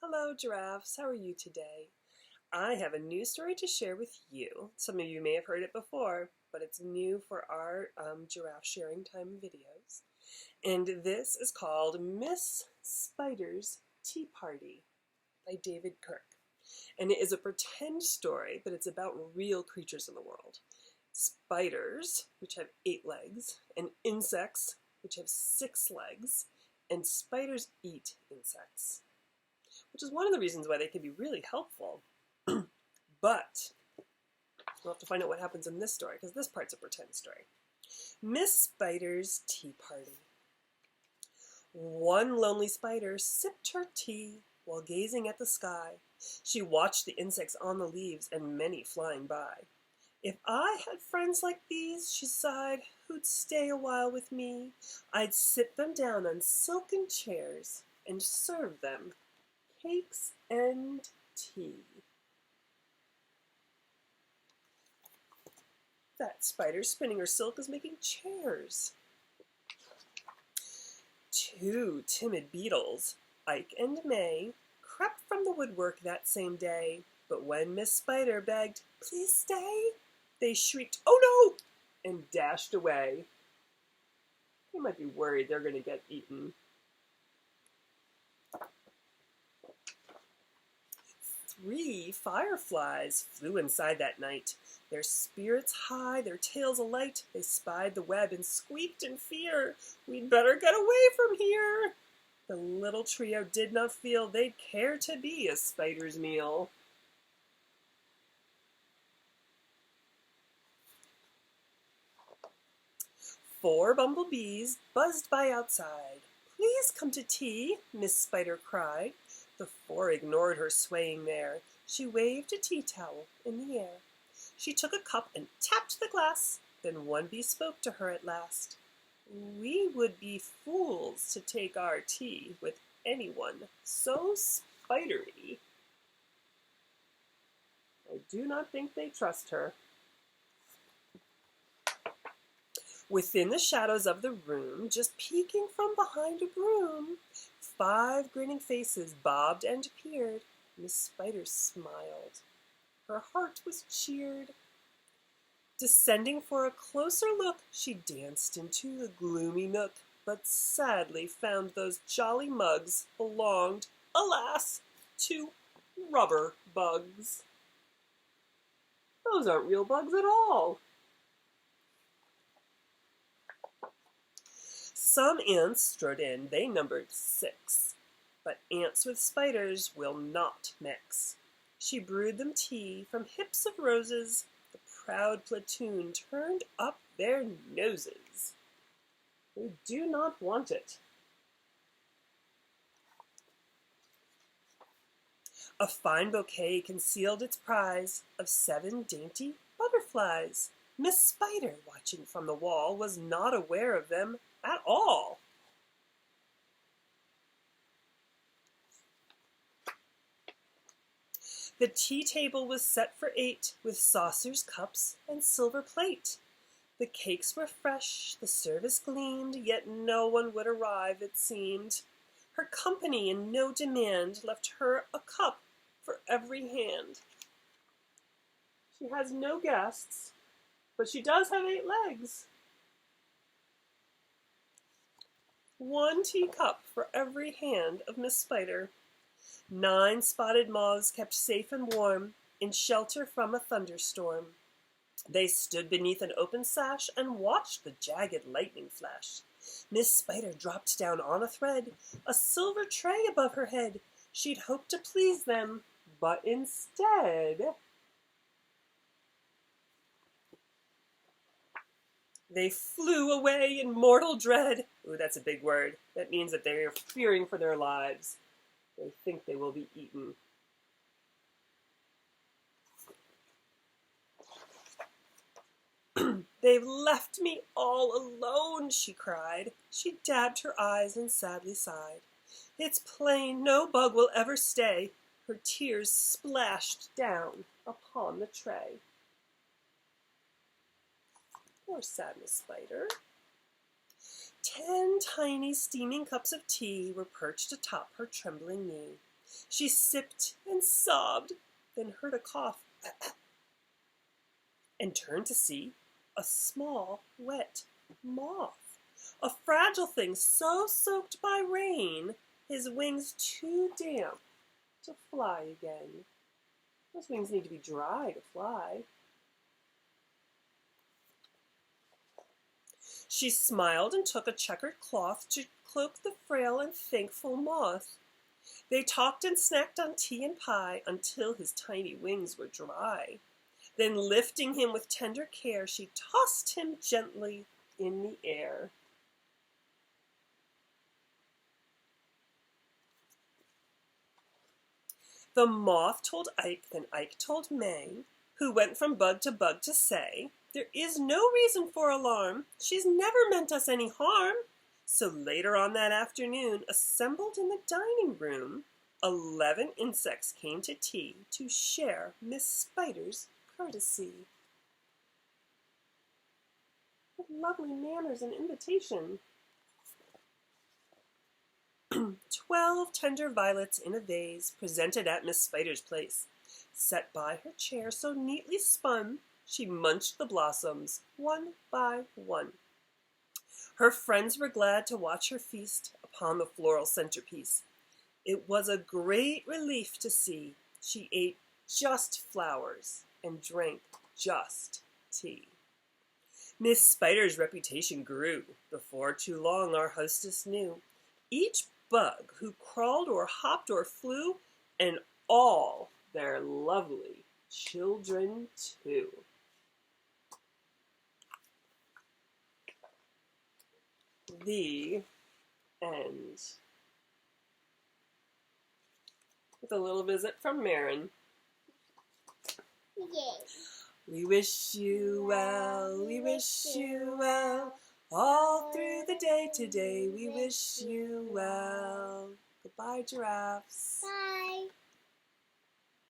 Hello, giraffes. How are you today? I have a new story to share with you. Some of you may have heard it before, but it's new for our giraffe sharing time videos. And this is called Miss Spider's Tea Party by David Kirk. And it is a pretend story, but it's about real creatures in the world. Spiders, which have 8 legs, and insects, which have 6 legs, and spiders eat insects, which is one of the reasons why they can be really helpful. But we'll have to find out what happens in this story, because this part's a pretend story. Miss Spider's Tea Party. One lonely spider sipped her tea while gazing at the sky. She watched the insects on the leaves and many flying by. If I had friends like these, she sighed, who'd stay a while with me, I'd sit them down on silken chairs and serve them cakes and tea. That spider spinning her silk is making chairs. 2 timid beetles, Ike and May, crept from the woodwork that same day. But when Miss Spider begged, "Please stay," they shrieked, "Oh no!" and dashed away. They might be worried they're going to get eaten. 3 fireflies flew inside that night. Their spirits high, their tails alight, they spied the web and squeaked in fear. "We'd better get away from here." The little trio did not feel they'd care to be a spider's meal. 4 bumblebees buzzed by outside. "Please come to tea," Miss Spider cried. The 4 ignored her swaying there. She waved a tea towel in the air. She took a cup and tapped the glass. Then one bee spoke to her at last. "We would be fools to take our tea with anyone so spidery." I do not think they trust her. Within the shadows of the room, just peeking from behind a broom, 5 grinning faces bobbed and peered. Miss Spider smiled. Her heart was cheered. Descending for a closer look, she danced into the gloomy nook, but sadly found those jolly mugs belonged, alas, to rubber bugs. Those aren't real bugs at all. Some ants strode in, they numbered 6, but ants with spiders will not mix. She brewed them tea from hips of roses. The proud platoon turned up their noses. They do not want it. A fine bouquet concealed its prize of 7 dainty butterflies. Miss Spider, watching from the wall, was not aware of them at all. The tea table was set for 8, with saucers, cups, and silver plate. The cakes were fresh, the service gleamed, yet no one would arrive, it seemed. Her company in no demand left her a cup for every hand. She has no guests, but she does have 8 legs. 1 teacup for every hand of Miss Spider. 9 spotted moths kept safe and warm in shelter from a thunderstorm. They stood beneath an open sash and watched the jagged lightning flash. Miss Spider dropped down on a thread, a silver tray above her head. She'd hoped to please them, but instead they flew away in mortal dread. Ooh, that's a big word. That means that they are fearing for their lives. They think they will be eaten. "They've left me all alone," she cried. She dabbed her eyes and sadly sighed. "It's plain no bug will ever stay." Her tears splashed down upon the tray. Poor sad Miss Spider. 10 tiny steaming cups of tea were perched atop her trembling knee. She sipped and sobbed, then heard a cough and turned to see a small, wet moth. A fragile thing so soaked by rain, his wings too damp to fly again. Those wings need to be dry to fly. She smiled and took a checkered cloth to cloak the frail and thankful moth. They talked and snacked on tea and pie until his tiny wings were dry. Then, lifting him with tender care, she tossed him gently in the air. The moth told Ike, then Ike told May, who went from bug to say, "There is no reason for alarm. She's never meant us any harm." So later on that afternoon, assembled in the dining room, 11 insects came to tea to share Miss Spider's courtesy. What lovely manners and invitation. 12 tender violets in a vase presented at Miss Spider's place. Set by her chair so neatly spun, she munched the blossoms one by one. Her friends were glad to watch her feast upon the floral centerpiece. It was a great relief to see she ate just flowers and drank just tea. Miss Spider's reputation grew. Before too long, our hostess knew each bug who crawled or hopped or flew, and all their lovely children too. The end. With a little visit from Marin. Yes. We wish you well, we wish you well. All through the day today, we wish you well. Goodbye, giraffes. Bye.